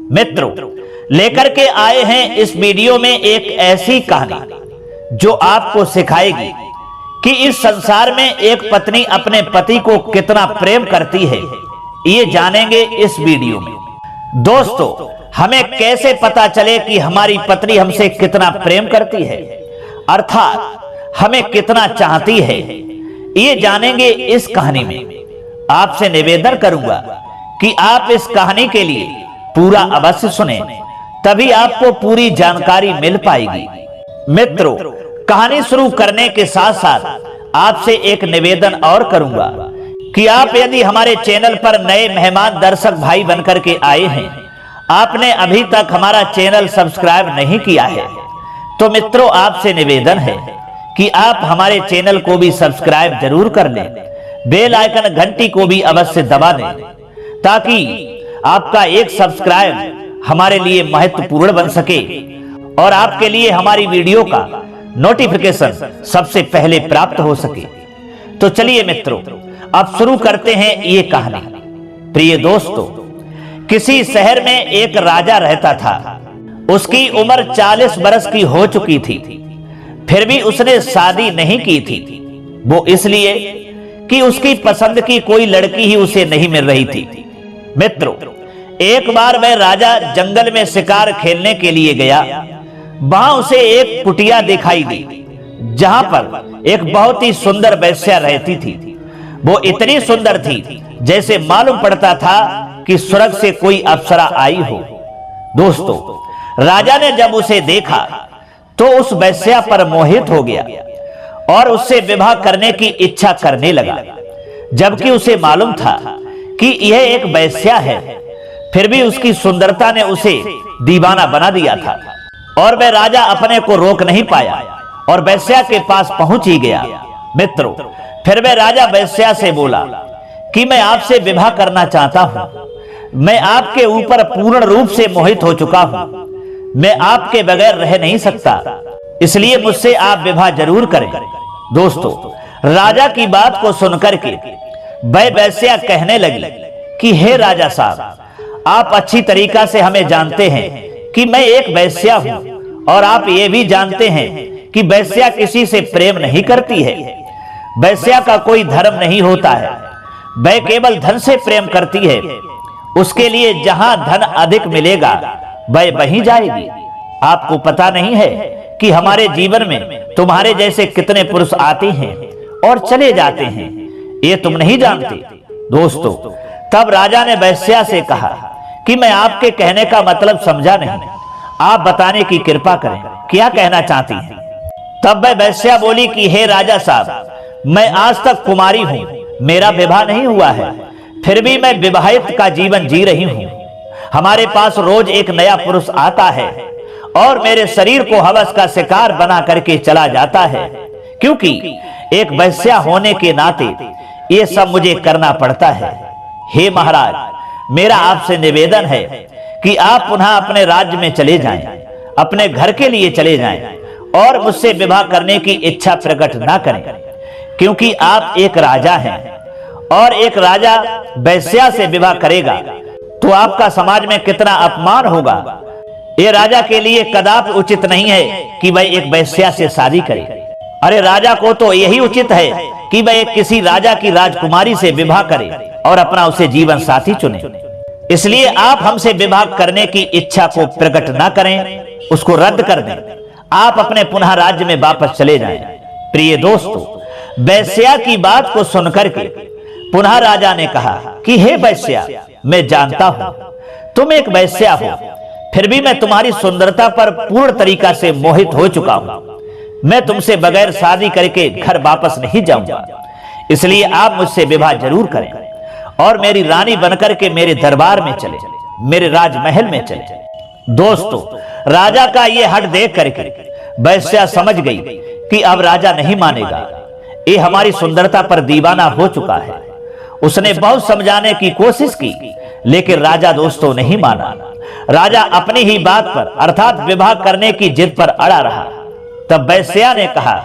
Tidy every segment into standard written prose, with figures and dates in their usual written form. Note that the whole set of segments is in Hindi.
मित्रों, लेकर के आए हैं इस वीडियो में एक ऐसी कहानी जो आपको सिखाएगी कि इस संसार में एक पत्नी अपने पति को कितना प्रेम करती है। ये जानेंगे इस वीडियो में। दोस्तों, हमें कैसे पता चले कि हमारी पत्नी हमसे कितना प्रेम करती है, अर्थात हमें कितना चाहती है, ये जानेंगे इस कहानी में। आपसे निवेदन करूंगा कि आप इस कहानी के लिए पूरा अवश्य सुने, तभी आपको पूरी जानकारी मिल पाएगी। मित्रों, कहानी शुरू करने के साथ साथ आपसे एक निवेदन और करूंगा कि आप यदि हमारे चैनल पर नए मेहमान दर्शक भाई बनकर के आए हैं, आपने अभी तक हमारा चैनल सब्सक्राइब नहीं किया है, तो मित्रों आपसे निवेदन है कि आप हमारे चैनल को भी सब्सक्राइब जरूर कर लें, बेल आइकन घंटी को भी अवश्य दबा दें, ताकि आपका एक सब्सक्राइब हमारे लिए महत्वपूर्ण बन सके और आपके लिए हमारी वीडियो का नोटिफिकेशन सबसे पहले प्राप्त हो सके। तो चलिए मित्रों, अब शुरू करते हैं ये कहानी। प्रिय दोस्तों, किसी शहर में एक राजा रहता था। उसकी उम्र 40 बरस की हो चुकी थी, फिर भी उसने शादी नहीं की थी। वो इसलिए कि उसकी पसंद की कोई लड़की ही उसे नहीं मिल रही थी। मित्रों, एक बार वह राजा जंगल में शिकार खेलने के लिए गया। वहां उसे एक कुटिया दिखाई दी, जहां पर एक बहुत ही सुंदर वेश्या रहती थी। वो इतनी सुंदर थी जैसे मालूम पड़ता था कि स्वर्ग से कोई अप्सरा आई हो। दोस्तों, राजा ने जब उसे देखा तो उस वेश्या पर मोहित हो गया और उससे विवाह करने की इच्छा करने लगा, जबकि उसे मालूम था कि यह एक वेश्या है। फिर भी उसकी सुंदरता ने उसे दीवाना बना दिया था और वह राजा अपने को रोक नहीं पाया और वेश्या के पास पहुंच ही गया। मित्रों, फिर वह राजा वेश्या से बोला कि मैं आपसे विवाह करना चाहता हूं। मैं आपके ऊपर पूर्ण रूप से मोहित हो चुका हूं। मैं आपके बगैर रह नहीं सकता, इसलिए मुझसे आप विवाह जरूर करें। दोस्तों, राजा की बात को सुनकर के वह वेश्या कहने लगी कि हे राजा साहब, आप अच्छी तरीका से हमें जानते हैं कि मैं एक वेश्या हूं और आप ये भी जानते हैं कि वेश्या किसी से प्रेम नहीं करती है। वेश्या का कोई धर्म नहीं होता है, वह केवल धन से प्रेम करती है। उसके लिए जहां धन अधिक मिलेगा वह वहीं जाएगी। आपको पता नहीं है कि हमारे जीवन में तुम्हारे जैसे कितने पुरुष आते हैं और चले जाते हैं, ये तुम नहीं जानते। दोस्तों, तब राजा ने वेश्या से कहा कि मैं आपके कहने का मतलब समझा नहीं, आप बताने की कृपा करें, क्या कहना चाहती हैं। तब वह वेश्या बोली कि हे राजा साहब, मैं आज तक कुमारी हूं, मेरा विवाह नहीं हुआ है, फिर भी मैं विवाहित का जीवन जी रही हूं। हमारे पास रोज एक नया पुरुष आता है और मेरे शरीर को हवस का शिकार बना करके चला जाता है, क्योंकि एक वेश्या होने के नाते ये सब मुझे करना पड़ता है। हे महाराज, मेरा आपसे निवेदन है कि आप पुनः अपने राज्य में चले जाएं, अपने घर के लिए चले जाएं और मुझसे विवाह करने की इच्छा प्रकट ना करें, क्योंकि आप एक राजा हैं और एक राजा वेश्या से विवाह करेगा तो आपका समाज में कितना अपमान होगा। ये राजा के लिए कदापि उचित नहीं है कि वह एक वेश्या से शादी करे। अरे, राजा को तो यही उचित है कि वह किसी राजा की राजकुमारी से विवाह करे और अपना उसे जीवन साथी चुने। इसलिए आप हमसे विवाह करने की इच्छा को प्रकट ना करें, उसको रद्द कर दें। आप अपने पुनः राज्य में वापस चले जाएं। प्रिय दोस्तों, वेश्या की बात को सुनकर के पुनः राजा ने कहा कि हे वेश्या, मैं जानता हूं तुम एक वेश्या हो, फिर भी मैं तुम्हारी सुंदरता पर पूर्ण तरीका से मोहित हो चुका हूं। मैं तुमसे बगैर शादी करके घर वापस नहीं जाऊंगा, इसलिए आप मुझसे विवाह जरूर करें और मेरी रानी बनकर के मेरे दरबार में चले, मेरे राजमहल में चले। दोस्तों, राजा का यह हट देख करके वेश्या समझ गई कि अब राजा नहीं मानेगा, ये हमारी सुंदरता पर दीवाना हो चुका है। उसने बहुत समझाने की कोशिश की, लेकिन राजा दोस्तों नहीं माना। राजा अपनी ही बात पर अर्थात विवाह करने की जिद पर अड़ा रहा। तब वेश्या ने कहा,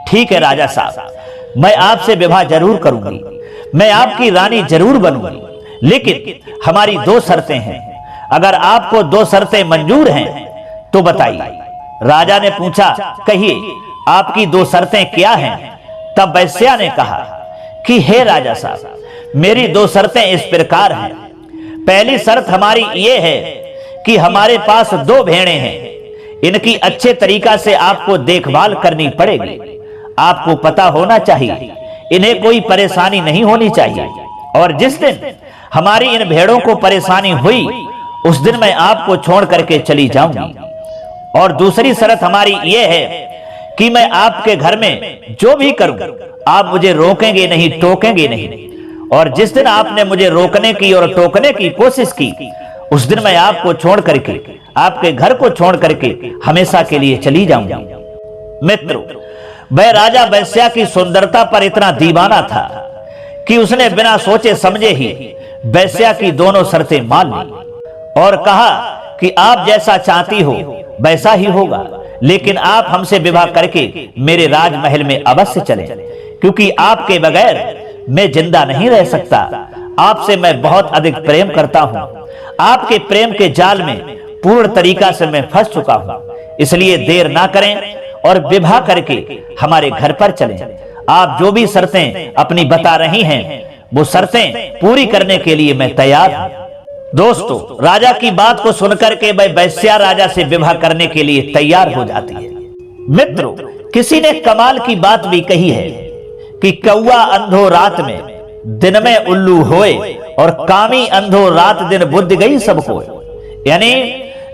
ठीक है राजा साहब, मैं आपसे विवाह जरूर करूंगी, मैं आपकी रानी जरूर बनूंगी, लेकिन हमारी दो शर्तें हैं। अगर आपको 2 शर्तें मंजूर हैं तो बताइए। राजा ने पूछा, कहिए आपकी 2 शर्तें क्या हैं? तब वेश्या ने कहा कि हे राजा साहब, मेरी 2 शर्तें इस प्रकार हैं। पहली शर्त हमारी ये है कि हमारे पास 2 भेड़ें हैं, इनकी अच्छे तरीका से आपको देखभाल करनी पड़ेगी। आपको पता होना चाहिए इन्हें कोई परेशानी नहीं होनी चाहिए, और जिस दिन हमारी इन भेड़ों को परेशानी हुई उस दिन मैं आपको छोड़ करके चली जाऊंगी। और दूसरी शर्त हमारी यह है कि मैं आपके घर में जो भी करूं आप मुझे रोकेंगे नहीं, टोकेंगे नहीं, और जिस दिन आपने मुझे रोकने की और टोकने की कोशिश की उस दिन मैं आपको छोड़ करके, आपके घर को छोड़ करके हमेशा के लिए चली जाऊंगी। मित्रों, वह राजा वेश्या की सुंदरता पर इतना दीवाना था कि उसने बिना सोचे समझे ही वेश्या की दोनों शर्तें मान ली और कहा कि आप जैसा चाहती हो वैसा ही होगा, लेकिन आप हमसे विवाह करके मेरे राजमहल में अवश्य चलें, क्योंकि आपके बगैर मैं जिंदा नहीं रह सकता। आपसे मैं बहुत अधिक प्रेम करता हूं, आपके प्रेम के जाल में पूर्ण तरीका से मैं फंस चुका हूं, इसलिए देर ना करें और विवाह करके हमारे घर पर चलें। आप जो भी शर्तें अपनी बता रही हैं वो शर्तें पूरी करने के लिए मैं तैयार हूं। दोस्तों, राजा की बात को सुनकर के वह वेश्या राजा से विवाह करने के लिए तैयार हो जाती है। मित्रों, किसी ने कमाल की बात भी कही है कि कौआ अंधो रात में, दिन में उल्लू होए, और कामी अंधो रात दिन बुद्धि गई सबको। यानी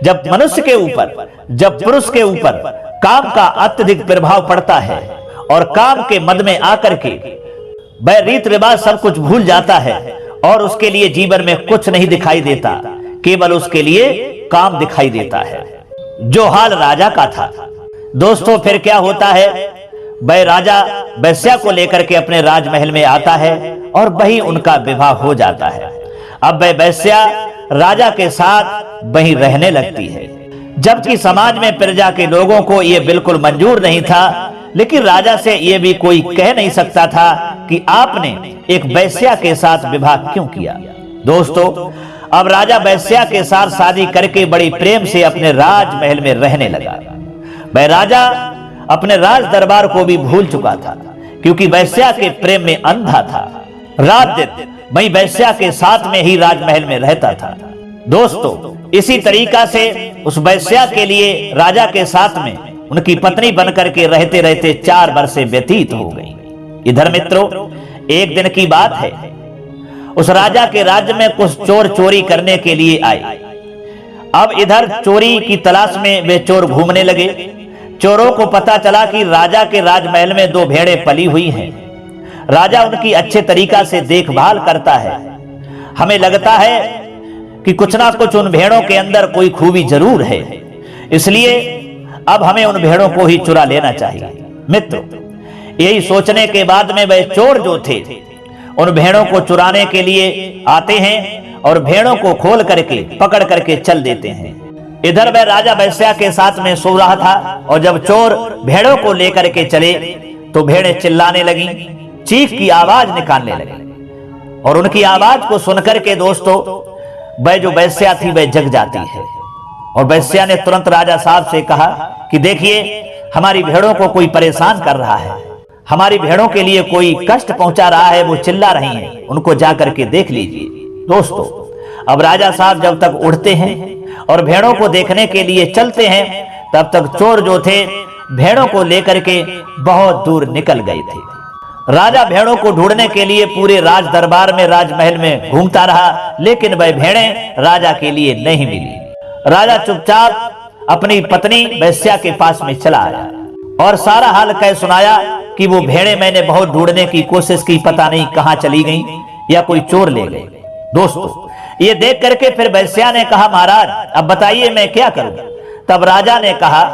जब मनुष्य के ऊपर, जब पुरुष के ऊपर काम का अत्यधिक प्रभाव पड़ता है और काम के मद में आकर के वह रीत रिवाज सब कुछ भूल जाता है और उसके लिए जीवन में कुछ नहीं दिखाई देता, केवल उसके लिए काम दिखाई देता है, जो हाल राजा का था। दोस्तों, फिर क्या होता है, वह राजा वेश्या को लेकर के अपने राजमहल में आता है और वही उनका विवाह हो जाता है। अब वह वेश्या राजा के साथ वहीं रहने लगती है, जबकि समाज में प्रजा के लोगों को यह बिल्कुल मंजूर नहीं था, लेकिन राजा से यह भी कोई कह नहीं सकता था कि आपने एक वेश्या के साथ विवाह क्यों किया। दोस्तों, अब राजा वेश्या के साथ शादी करके बड़ी प्रेम से अपने राजमहल में रहने लगा। वह राजा अपने राज दरबार को भी भूल चुका था, क्योंकि वेश्या के प्रेम में अंधा था। रात दिन वही वेश्या के साथ में ही राजमहल में रहता था। दोस्तों, इसी तरीका से उस वेश्या के लिए राजा के साथ में उनकी पत्नी बनकर के रहते रहते 4 वर्षें व्यतीत हो गई। इधर मित्रों, एक दिन की बात है, उस राजा के राज्य में कुछ चोर चोरी करने के लिए आए। अब इधर चोरी की तलाश में वे चोर घूमने लगे। चोरों को पता चला कि राजा के राजमहल में 2 भेड़ें पली हुई हैं। राजा उनकी अच्छे तरीका से देखभाल करता है। हमें लगता है कि कुछ ना कुछ उन भेड़ों के अंदर कोई खूबी जरूर है, इसलिए अब हमें उन भेड़ों को ही चुरा लेना चाहिए। मित्रों, यही सोचने के बाद में वह चोर जो थे उन भेड़ों को चुराने के लिए आते हैं और भेड़ों को खोल करके पकड़ करके चल देते हैं। इधर वह राजा वेश्या के साथ में सो रहा था और जब चोर भेड़ों को लेकर के चले तो भेड़ें चिल्लाने लगी, चीख की आवाज निकालने लगी, और उनकी आवाज को सुनकर के दोस्तों वह जो वेश्या थी वह जग जाती है। और वेश्या ने तुरंत राजा साहब से कहा कि देखिए, हमारी भेड़ों को कोई परेशान कर रहा है, हमारी भेड़ों के लिए कोई कष्ट पहुंचा रहा है, वो चिल्ला रही हैं, उनको जाकर के देख लीजिए। दोस्तों, अब राजा साहब जब तक उठते हैं और भेड़ों को देखने के लिए चलते हैं, तब तक चोर जो थे भेड़ों को लेकर के बहुत दूर निकल गए थे। राजा भेड़ों को ढूंढने के लिए पूरे राज दरबार में, राजमहल में घूमता रहा, लेकिन वह भेड़ें राजा के लिए नहीं मिली। राजा चुपचाप अपनी पत्नी वेश्या के पास में चला आया और सारा हाल कह सुनाया कि वो भेड़ें मैंने बहुत ढूंढने की कोशिश की, पता नहीं कहां चली गई या कोई चोर ले गए। दोस्तों, ये देख करके फिर वेश्या ने कहा, महाराज अब बताइए मैं क्या करूं। तब राजा ने कहा,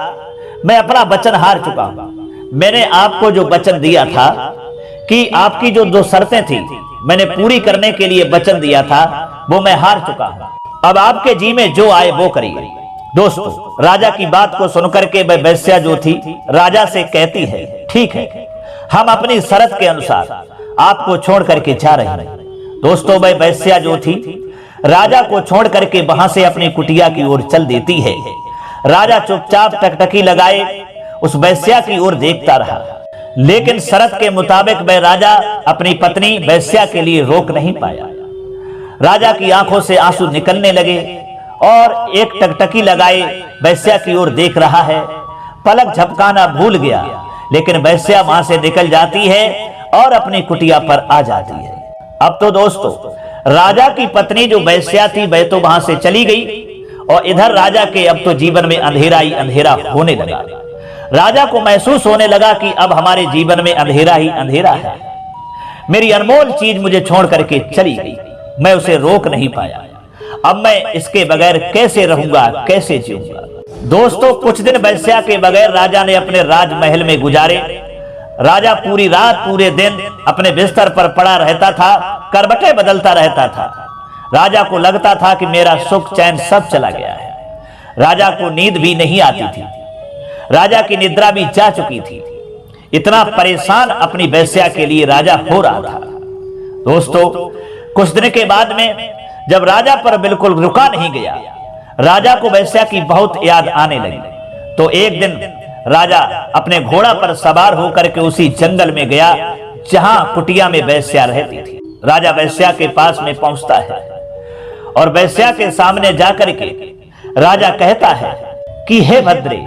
मैं अपना वचन हार चुका हूं। मैंने आपको जो वचन दिया था कि आपकी जो 2 शर्तें थी मैंने पूरी करने के लिए वचन दिया था, वो मैं हार चुका हूं। अब आपके जी में जो आए वो करिए। दोस्तों, राजा की बात को सुनकर के वह वेश्या जो थी राजा से कहती है, ठीक है, हम अपनी शर्त के अनुसार आपको छोड़ करके जा रहे हैं। दोस्तों, वह वेश्या जो थी राजा को छोड़ करके वहां से अपनी कुटिया की ओर चल देती है। राजा चुपचाप टकटकी लगाए उस वैश्या की ओर देखता रहा, लेकिन शर्त के मुताबिक वह राजा अपनी पत्नी वैश्या के लिए रोक नहीं पाया। राजा की आंखों से आंसू निकलने लगे और एक टकटकी लगाए वैश्या की ओर देख रहा है। पलक झपकाना भूल गया, लेकिन वैश्या वहां से निकल जाती है और अपनी कुटिया पर आ जाती है। अब तो दोस्तों, राजा की पत्नी जो वैश्या थी वह तो वहां से चली गई और इधर राजा के अब तो जीवन में अंधेरा ही अंधेरा होने लगा। राजा को महसूस होने लगा कि अब हमारे जीवन में अंधेरा ही अंधेरा है। मेरी अनमोल चीज मुझे छोड़ करके चली गई, मैं उसे रोक नहीं पाया। अब मैं इसके बगैर कैसे रहूंगा, कैसे जीऊंगा। दोस्तों, कुछ दिन वैश्या के बगैर राजा ने अपने राजमहल में गुजारे। राजा पूरी रात पूरे दिन अपने बिस्तर पर पड़ा रहता था, करवटें बदलता रहता था। राजा को लगता था कि मेरा सुख चैन सब चला गया है। राजा को नींद भी नहीं आती थी, राजा की निद्रा भी जा चुकी थी। इतना परेशान अपनी वैश्या के लिए राजा हो रहा था। दोस्तों, कुछ दिन के बाद में जब राजा पर बिल्कुल रुका नहीं गया, राजा को वैश्या की बहुत याद आने लगी। तो एक दिन राजा अपने घोड़ा पर सवार होकर के उसी जंगल में गया जहां कुटिया में वैश्या रहती थी। राजा वैश्या के पास में पहुंचता है और वैश्या के सामने जाकर के राजा कहता है कि हे भद्रे,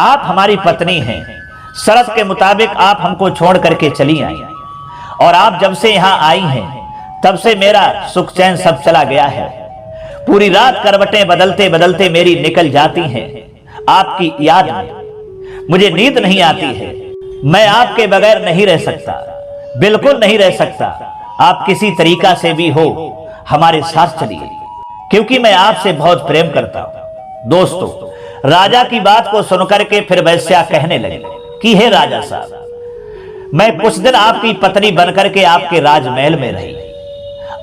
आप हमारी पत्नी हैं, शर्त के मुताबिक आप हमको छोड़ करके चली आई और आप जब से यहां आई हैं तब से मेरा सुख चैन सब चला गया है। पूरी रात करवटें बदलते बदलते मेरी निकल जाती हैं आपकी याद में, मुझे नींद नहीं आती है। मैं आपके बगैर नहीं रह सकता, बिल्कुल नहीं रह सकता। आप किसी तरीका से भी हो हमारे साथ चलिए, क्योंकि मैं आपसे बहुत प्रेम करता हूं। दोस्तों, राजा की बात को सुनकर के फिर वैश्या कहने लगे कि हे राजा साहब, मैं कुछ दिन आपकी पत्नी बनकर के आपके राजमहल में रही।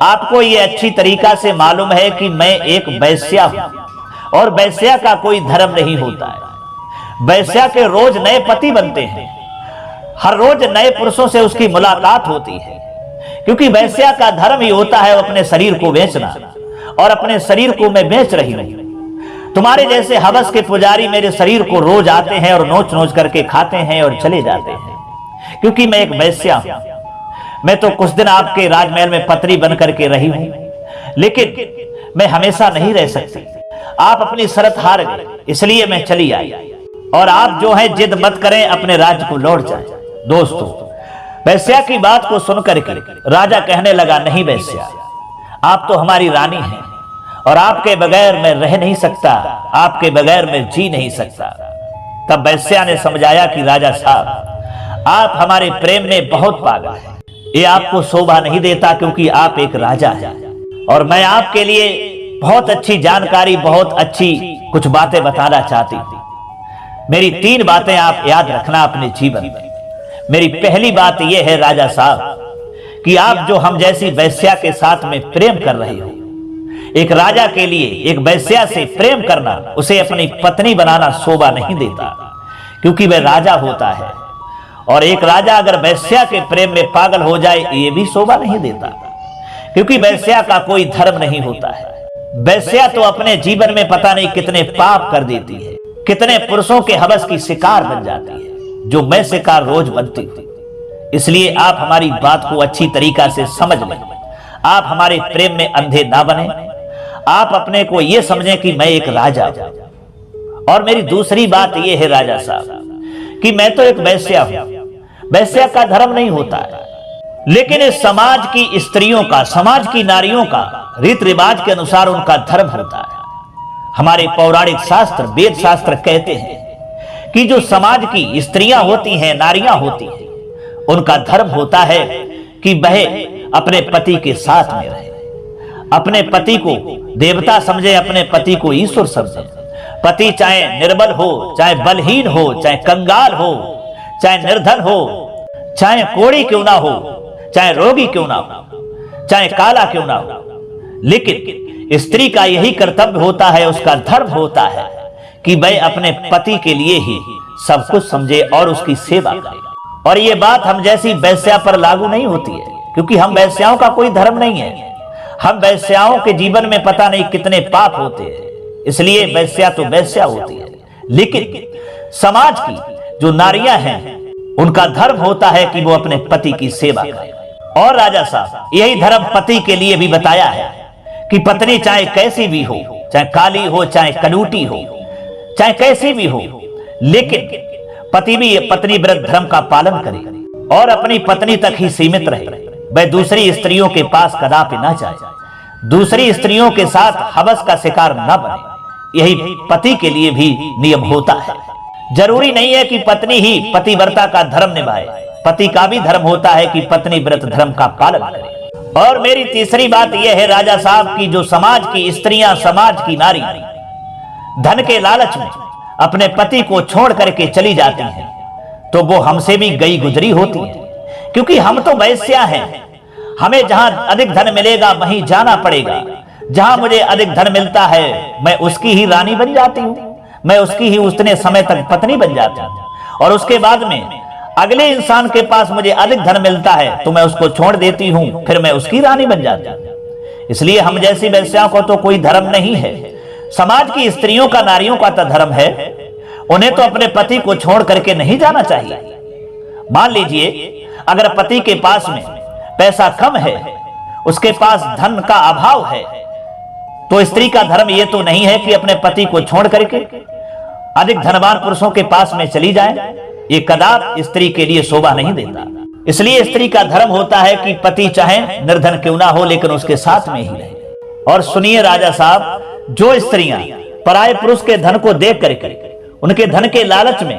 आपको यह अच्छी तरीका से मालूम है कि मैं एक वैश्या हूं और वैश्या का कोई धर्म नहीं होता है। वैश्या के रोज नए पति बनते हैं, हर रोज नए पुरुषों से उसकी मुलाकात होती है, क्योंकि वैश्या का धर्म ही होता है अपने शरीर को बेचना, और अपने शरीर को मैं बेच रही हूं। तुम्हारे जैसे हवस के पुजारी मेरे शरीर को रोज आते हैं और नोच नोच करके खाते हैं और चले जाते हैं, क्योंकि मैं एक वैश्या हूं। मैं तो कुछ दिन आपके राजमहल में पत्नी बन करके रही हूं, लेकिन मैं हमेशा नहीं रह सकती। आप अपनी शर्त हार गए, इसलिए मैं चली आई, और आप जो है जिद मत करें, अपने राज्य को लौट जाएं। दोस्तों, वैश्या की बात को सुनकर के राजा कहने लगा, नहीं वैश्या, आप तो हमारी रानी हैं और आपके बगैर मैं रह नहीं सकता, आपके बगैर मैं जी नहीं सकता। तब वैश्या ने समझाया कि राजा साहब, आप हमारे प्रेम में बहुत पागल हैं, ये आपको शोभा नहीं देता, क्योंकि आप एक राजा हैं और मैं आपके लिए बहुत अच्छी जानकारी, बहुत अच्छी कुछ बातें बताना चाहती थी। मेरी 3 बातें आप याद रखना अपने जीवन में। मेरी पहली बात यह है राजा साहब कि आप जो हम जैसी वैश्या के साथ में प्रेम कर रहे हो, एक राजा के लिए एक वैश्या से प्रेम करना, उसे अपनी पत्नी बनाना शोभा नहीं देता, क्योंकि वह राजा होता है, और एक राजा अगर वैश्या के प्रेम में पागल हो जाए ये भी शोभा नहीं देता, क्योंकि वैश्या का कोई धर्म नहीं होता है। वैश्या तो अपने जीवन में पता नहीं कितने पाप कर देती है, कितने पुरुषों के हवस की शिकार बन जाती है, जो मैं शिकार रोज बनती थी। इसलिए आप हमारी बात को अच्छी तरीका से समझ लें, आप हमारे प्रेम में अंधे ना बने, आप अपने को यह समझें कि मैं एक राजा हूं। और मेरी दूसरी बात यह है राजा साहब कि मैं तो एक वैश्या हूं, वैश्या का धर्म नहीं होता है, लेकिन इस समाज की स्त्रियों का, समाज की नारियों का रीत रिवाज के अनुसार उनका धर्म होता है। हमारे पौराणिक शास्त्र, वेद शास्त्र कहते हैं कि जो समाज की स्त्रियां होती हैं, नारियां होती हैं, उनका धर्म होता है कि वह अपने पति के साथ में रहे, अपने पति को देवता समझे, अपने पति को ईश्वर समझे। पति चाहे निर्बल हो, चाहे बलहीन हो, चाहे कंगाल हो, चाहे निर्धन हो, चाहे कोढ़ी क्यों ना हो, चाहे रोगी क्यों ना हो, चाहे काला क्यों ना हो, लेकिन स्त्री का यही कर्तव्य होता है, उसका धर्म होता है कि वह अपने पति के लिए ही सब कुछ समझे और उसकी सेवा करे। और ये बात हम जैसी वैश्या पर लागू नहीं होती है, क्योंकि हम वैश्याओं का कोई धर्म नहीं है। हम वैश्याओं के जीवन में पता नहीं कितने पाप होते हैं, इसलिए वैश्या तो वैश्या होती है। लेकिन समाज की जो नारियां हैं उनका धर्म होता है कि वो अपने पति की सेवा करें। और राजा साहब, यही धर्म पति के लिए भी बताया है कि पत्नी चाहे कैसी भी हो, चाहे काली हो, चाहे कलूटी हो, चाहे कैसी भी हो, लेकिन पति भी पत्नी व्रत धर्म का पालन करे और अपनी पत्नी तक ही सीमित रहे। वह दूसरी स्त्रियों के पास कदापि ना जाए, दूसरी स्त्रियों के साथ हवस का शिकार न बने। यही पति के लिए भी नियम होता है। जरूरी नहीं है कि पत्नी ही पतिव्रता का धर्म निभाए, पति का भी धर्म होता है कि पत्नी व्रत धर्म का पालन करे। और मेरी तीसरी बात यह है राजा साहब की जो समाज की स्त्रियां, समाज की नारी धन के लालच में अपने पति को छोड़ करके चली जाती हैं तो वो हमसे भी गई गुजरी होती है, क्योंकि हम तो वैश्या हैं। हमें जहां अधिक धन मिलेगा वहीं जाना पड़ेगा। जहां मुझे अधिक धन मिलता है मैं उसकी ही रानी बन जाती हूं, मैं उसकी ही उतने समय तक पत्नी बन जाती हूं। और उसके बाद में अगले इंसान के पास मुझे अधिक धन मिलता है तो मैं उसको छोड़ देती हूं, फिर मैं उसकी रानी बन जाती हूं। इसलिए हम जैसी वैश्याओं को तो कोई धर्म नहीं है। समाज की स्त्रियों का, नारियों का तो धर्म है, उन्हें तो अपने पति को छोड़ करके नहीं जाना चाहिए। मान लीजिए अगर पति के पास में पैसा कम है, उसके पास धन का अभाव है, तो स्त्री का धर्म यह तो नहीं है कि अपने पति को छोड़ करके अधिक धनवान पुरुषों के पास में चली जाए। ये कदापि स्त्री के लिए शोभा नहीं देता। इसलिए स्त्री का धर्म होता है कि पति चाहे निर्धन क्यों ना हो लेकिन उसके साथ में ही रहे। और सुनिए राजा साहब, जो स्त्रियां पराये पुरुष के धन को देख करके, उनके धन के लालच में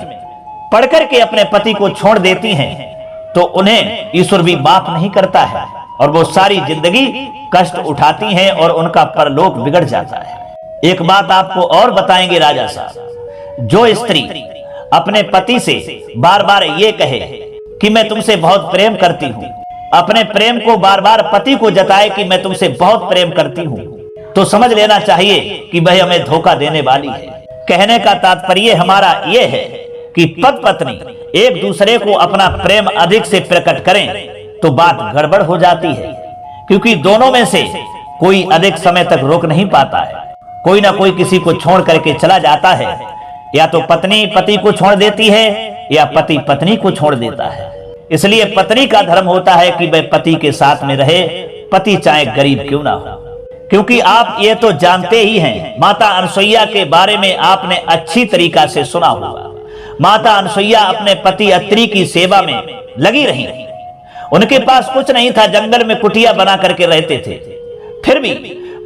पड़ करके अपने पति को छोड़ देती हैं तो उन्हें ईश्वर भी माफ नहीं करता है और वो सारी जिंदगी कष्ट उठाती हैं और उनका परलोक बिगड़ जाता है। एक बात आपको और बताएंगे राजा साहब, जो स्त्री अपने पति से बार बार ये कहे कि मैं तुमसे बहुत प्रेम करती हूँ, अपने प्रेम को बार बार पति को जताए कि मैं तुमसे बहुत प्रेम करती हूँ, तो समझ लेना चाहिए कि वह हमें धोखा देने वाली है। कहने का तात्पर्य हमारा यह है कि पति पत्नी एक दूसरे को अपना प्रेम अधिक से प्रकट करें तो बात गड़बड़ हो जाती है, क्योंकि दोनों में से कोई अधिक समय तक रोक नहीं पाता है। कोई ना कोई किसी को छोड़ करके चला जाता है, या तो पत्नी पति को छोड़ देती है या पति पत्नी को छोड़ देता है। इसलिए पत्नी का धर्म होता है कि वह पति के साथ में रहे, पति चाहे गरीब क्यों ना हो। क्योंकि आप ये तो जानते ही हैं, माता अनसुईया के बारे में आपने अच्छी तरीका से सुना होगा। माता अनसुईया अपने पति अत्रि की सेवा में लगी रही। उनके पास कुछ नहीं था, जंगल में कुटिया बना करके रहते थे, फिर भी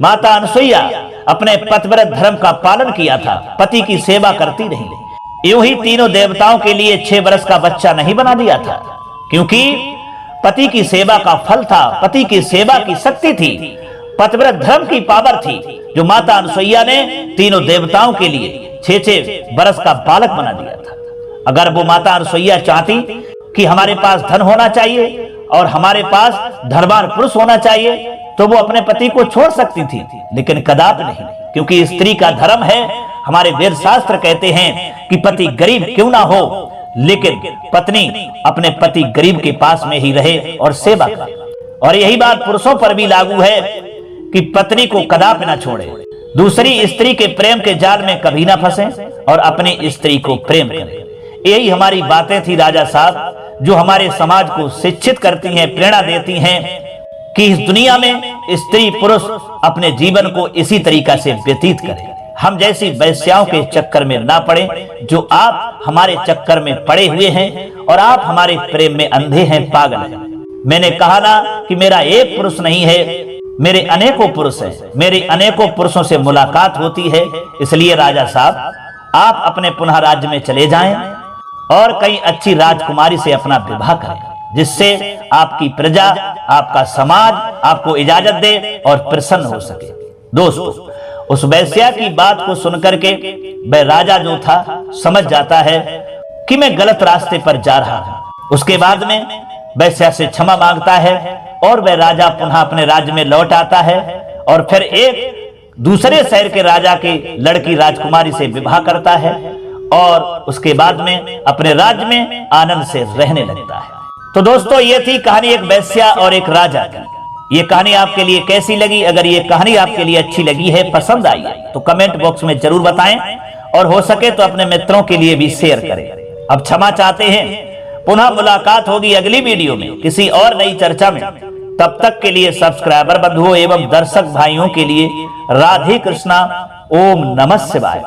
माता अनसुईया अपने पतिव्रत धर्म का पालन किया था, पति की सेवा करती रही। यूं ही तीनों देवताओं के लिए 6 वर्ष का बच्चा नहीं बना दिया था, क्योंकि पति की सेवा का फल था, पति की सेवा की शक्ति थी, पतिव्रत धर्म की पावर थी, जो माता अनसुईया ने तीनों देवताओं के लिए 6 वर्ष का बालक बना दिया था। अगर वो माता अनसुईया चाहती कि हमारे पास धन होना चाहिए और हमारे पास धनवान पुरुष होना चाहिए तो वो अपने पति को छोड़ सकती थी, लेकिन कदापि नहीं, क्योंकि स्त्री का धर्म है। हमारे वेद शास्त्र कहते हैं कि पति गरीब क्यों ना हो लेकिन पत्नी अपने पति गरीब के पास में ही रहे और सेवा करे। और यही बात पुरुषों पर भी लागू है कि पत्नी को कदापि ना छोड़े, दूसरी स्त्री के प्रेम के जाल में कभी ना फंसे और अपनी स्त्री को प्रेम करें। यही हमारी बातें थी राजा साहब, जो हमारे समाज को शिक्षित करती हैं, प्रेरणा देती हैं कि इस दुनिया में स्त्री पुरुष अपने जीवन को इसी तरीका से व्यतीत करें। हम जैसी वैश्याओं के चक्कर में ना पड़े, जो आप हमारे चक्कर में पड़े हुए हैं और आप हमारे प्रेम में अंधे हैं, पागल हैं। मैंने कहा ना कि मेरा एक पुरुष नहीं है, मेरे अनेकों पुरुष हैं, मेरी अनेकों पुरुषों से मुलाकात होती है। इसलिए राजा साहब, आप अपने पुनः राज्य में चले जाएं और कई अच्छी राजकुमारी से अपना विवाह करें, जिससे आपकी प्रजा, आपका समाज आपको इजाजत दे और प्रसन्न हो सके। दोस्तों, उस वैश्या की बात को सुनकर के वह राजा जो था समझ जाता है कि मैं गलत रास्ते पर जा रहा हूं। उसके बाद में वैश्या से क्षमा मांगता है और वह राजा पुनः अपने राज्य में लौट आता है और फिर एक दूसरे शहर के राजा की लड़की राजकुमारी से विवाह करता है और उसके बाद में अपने राज्य में आनंद से रहने लगता है। तो दोस्तों, ये थी कहानी एक वैश्या और एक राजा की। ये कहानी आपके लिए कैसी लगी? अगर ये कहानी आपके लिए अच्छी लगी है, पसंद आई है, तो कमेंट बॉक्स में जरूर बताएं और हो सके तो अपने मित्रों के लिए भी शेयर करें। अब क्षमा चाहते हैं, पुनः मुलाकात होगी अगली वीडियो में किसी और नई चर्चा में। तब तक के लिए सब्सक्राइबर बंधुओं एवं दर्शक भाइयों के लिए राधे कृष्णा, ओम नमः शिवाय।